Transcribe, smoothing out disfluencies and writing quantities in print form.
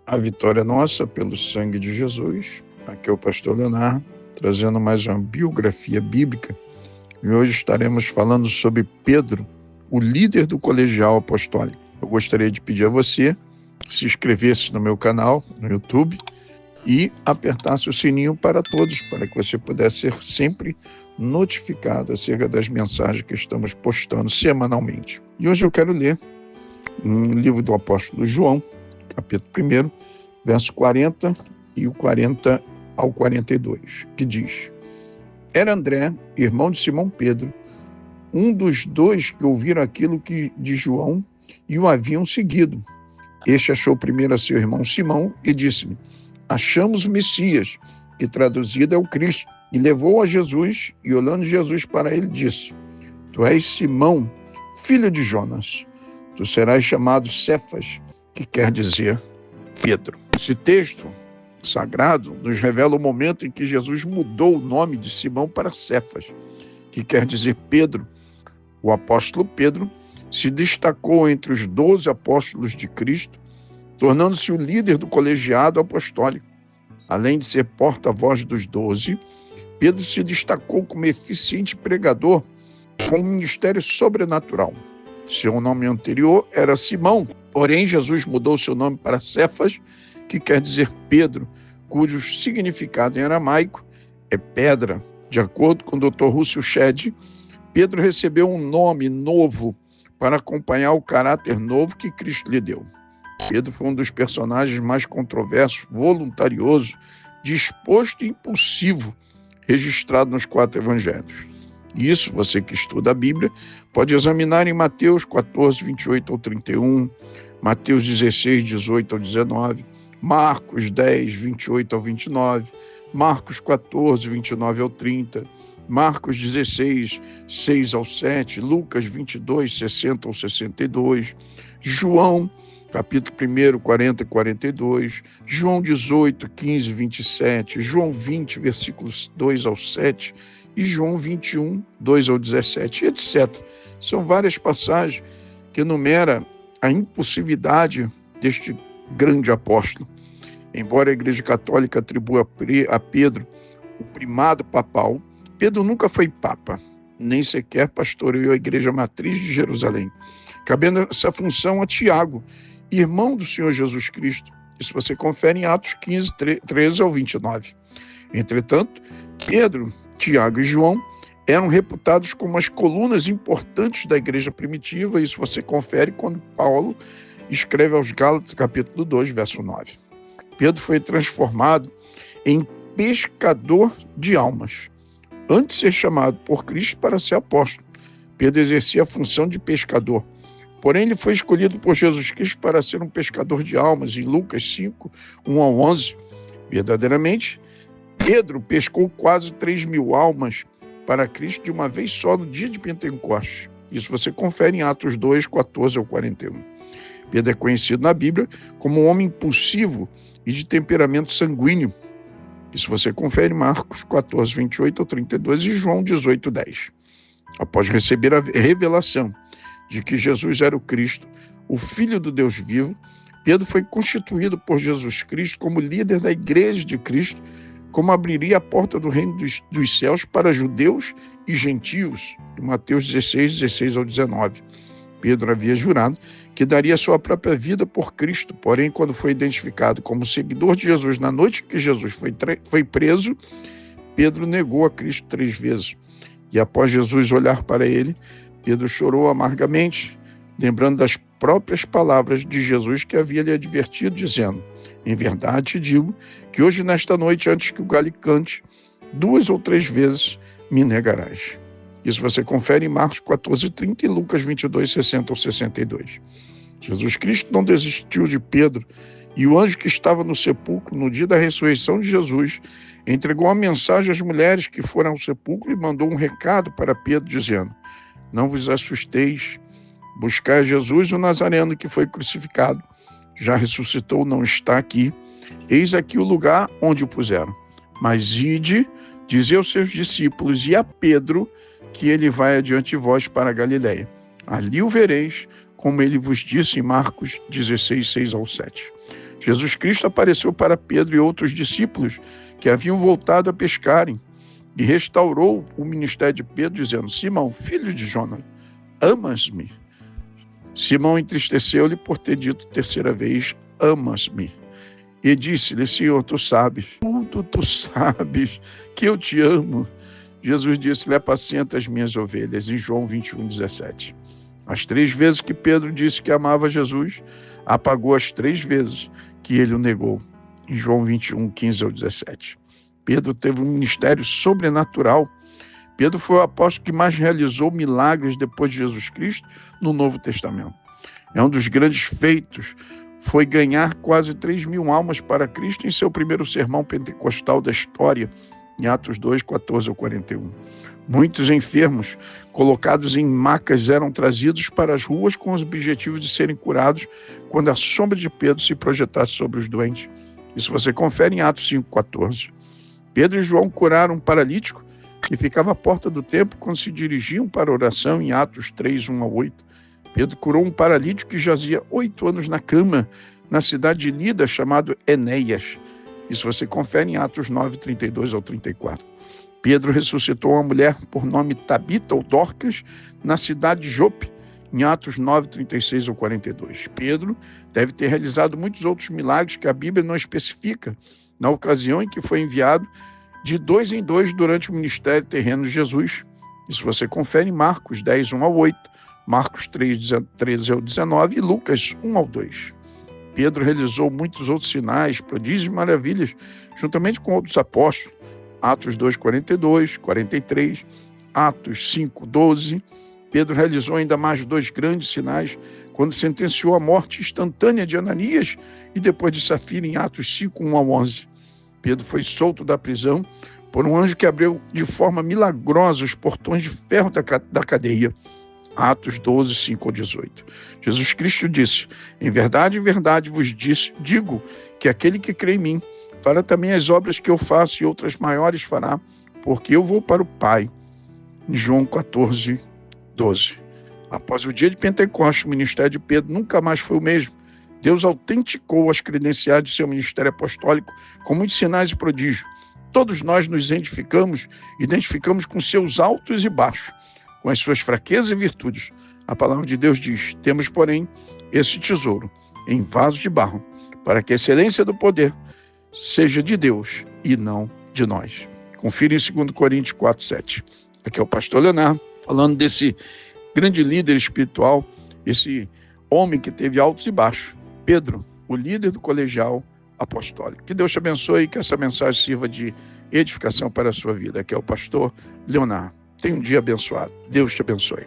A vitória é nossa pelo sangue de Jesus. Aqui é o pastor Leonardo, trazendo mais uma biografia bíblica. E hoje estaremos falando sobre Pedro, o líder do colegial apostólico. Eu gostaria de pedir a você que se inscrevesse no meu canal, no YouTube, e apertasse o sininho para todos, para que você pudesse ser sempre notificado acerca das mensagens que estamos postando semanalmente. E hoje eu quero ler um livro do apóstolo João, capítulo 1, verso 40 e o 40 ao 42, que diz: Era André, irmão de Simão Pedro, um dos dois que ouviram aquilo de João e o haviam seguido. Este achou primeiro a seu irmão Simão e disse-lhe: Achamos o Messias, que traduzido é o Cristo. E levou a Jesus, e olhando Jesus para ele, disse: Tu és Simão, filho de Jonas. Tu serás chamado Cefas, que quer dizer Pedro. Esse texto sagrado nos revela o momento em que Jesus mudou o nome de Simão para Cefas, que quer dizer Pedro. O apóstolo Pedro se destacou entre os 12 apóstolos de Cristo, tornando-se o líder do colegiado apostólico. Além de ser porta-voz dos 12, Pedro se destacou como eficiente pregador com um ministério sobrenatural. Seu nome anterior era Simão, porém Jesus mudou seu nome para Cefas, que quer dizer Pedro, cujo significado em aramaico é pedra. De acordo com o Dr. Russell Shedd, Pedro recebeu um nome novo para acompanhar o caráter novo que Cristo lhe deu. Pedro foi um dos personagens mais controversos, voluntarioso, disposto e impulsivo registrado nos 4 evangelhos. Isso, você que estuda a Bíblia, pode examinar em Mateus 14, 28 ao 31, Mateus 16, 18 ao 19, Marcos 10, 28 ao 29, Marcos 14, 29 ao 30, Marcos 16, 6 ao 7, Lucas 22, 60 ao 62, João, capítulo 1, 40 e 42, João 18, 15 e 27, João 20, versículos 2 ao 7, e João 21, 2 ao 17, etc. São várias passagens que enumeram a impulsividade deste grande apóstolo. Embora a Igreja Católica atribua a Pedro o primado papal, Pedro nunca foi papa, nem sequer pastoreou a Igreja Matriz de Jerusalém, cabendo essa função a Tiago, irmão do Senhor Jesus Cristo. Isso você confere em Atos 15, 13 ao 29. Entretanto, Pedro, Tiago e João eram reputados como as colunas importantes da igreja primitiva. Isso você confere quando Paulo escreve aos Gálatas, capítulo 2, verso 9. Pedro foi transformado em pescador de almas. Antes de ser chamado por Cristo para ser apóstolo, Pedro exercia a função de pescador. Porém, ele foi escolhido por Jesus Cristo para ser um pescador de almas, em Lucas 5, 1 ao 11. Verdadeiramente, Pedro pescou quase 3.000 almas para Cristo de uma vez só no dia de Pentecostes. Isso você confere em Atos 2, 14 ao 41. Pedro é conhecido na Bíblia como um homem impulsivo e de temperamento sanguíneo. Isso você confere em Marcos 14, 28 ao 32 e João 18, 10. Após receber a revelação de que Jesus era o Cristo, o Filho do Deus vivo, Pedro foi constituído por Jesus Cristo como líder da Igreja de Cristo, como abriria a porta do reino dos céus para judeus e gentios, de Mateus 16, 16 ao 19. Pedro havia jurado que daria sua própria vida por Cristo, porém, quando foi identificado como seguidor de Jesus na noite que Jesus foi preso, Pedro negou a Cristo 3 vezes. E após Jesus olhar para ele, Pedro chorou amargamente, lembrando das próprias palavras de Jesus que havia lhe advertido, dizendo: Em verdade te digo que hoje, nesta noite, antes que o galho cante, 2 ou 3 vezes me negarás. Isso você confere em Marcos 14, 30 e Lucas 22, 60 ou 62. Jesus Cristo não desistiu de Pedro, e o anjo que estava no sepulcro no dia da ressurreição de Jesus entregou uma mensagem às mulheres que foram ao sepulcro e mandou um recado para Pedro, dizendo: Não vos assusteis, buscai Jesus, o Nazareno que foi crucificado. Já ressuscitou, não está aqui. Eis aqui o lugar onde o puseram. Mas ide, dizei aos seus discípulos e a Pedro que ele vai adiante de vós para a Galileia. Ali o vereis, como ele vos disse em Marcos 16, 6 ao 7. Jesus Cristo apareceu para Pedro e outros discípulos que haviam voltado a pescarem e restaurou o ministério de Pedro, dizendo: Simão, filho de Jonas, amas-me? Simão entristeceu-lhe por ter dito terceira vez: amas-me? E disse-lhe: Senhor, tu sabes, tudo tu sabes que eu te amo. Jesus disse-lhe: apacenta as minhas ovelhas, em João 21:17. As 3 vezes que Pedro disse que amava Jesus, apagou as 3 vezes que ele o negou, em João 21:15-17. Pedro teve um ministério sobrenatural. Pedro foi o apóstolo que mais realizou milagres depois de Jesus Cristo no Novo Testamento. Um dos grandes feitos foi ganhar quase 3.000 almas para Cristo em seu primeiro sermão pentecostal da história, em Atos 2:14-41. Muitos enfermos colocados em macas eram trazidos para as ruas com o objetivo de serem curados quando a sombra de Pedro se projetasse sobre os doentes. Isso você confere em Atos 5:14. Pedro e João curaram um paralítico que ficava à porta do templo quando se dirigiam para a oração, em Atos 3:1-8. Pedro curou um paralítico que jazia 8 anos na cama, na cidade de Lida, chamado Enéas. Isso você confere em Atos 9:32-34. Pedro ressuscitou uma mulher por nome Tabita ou Dorcas, na cidade de Jope, em Atos 9:36-42. Pedro deve ter realizado muitos outros milagres que a Bíblia não especifica, na ocasião em que foi enviado de 2 em 2 durante o ministério terreno de Jesus. Isso você confere em Marcos 10:1-8, Marcos 3:13-19 e Lucas 1-2. Pedro realizou muitos outros sinais, prodígios e maravilhas, juntamente com outros apóstolos. Atos 2:42, 43, Atos 5:12. Pedro realizou ainda mais 2 grandes sinais, quando sentenciou a morte instantânea de Ananias e depois de Safira, em Atos 5:1-11. Pedro foi solto da prisão por um anjo que abriu de forma milagrosa os portões de ferro da cadeia. Atos 12:5-18. Jesus Cristo disse: em verdade, vos digo que aquele que crê em mim fará também as obras que eu faço e outras maiores fará, porque eu vou para o Pai. Em João 14:12. Após o dia de Pentecostes, o ministério de Pedro nunca mais foi o mesmo. Deus autenticou as credenciais de seu ministério apostólico com muitos sinais e prodígios. Todos nós nos identificamos com seus altos e baixos, com as suas fraquezas e virtudes. A palavra de Deus diz: temos, porém, esse tesouro em vasos de barro, para que a excelência do poder seja de Deus e não de nós. Confira em 2 Coríntios 4:7. Aqui é o pastor Leonardo, falando desse grande líder espiritual, esse homem que teve altos e baixos, Pedro, o líder do colegial apostólico. Que Deus te abençoe e que essa mensagem sirva de edificação para a sua vida. Aqui é o pastor Leonardo. Tenha um dia abençoado. Deus te abençoe.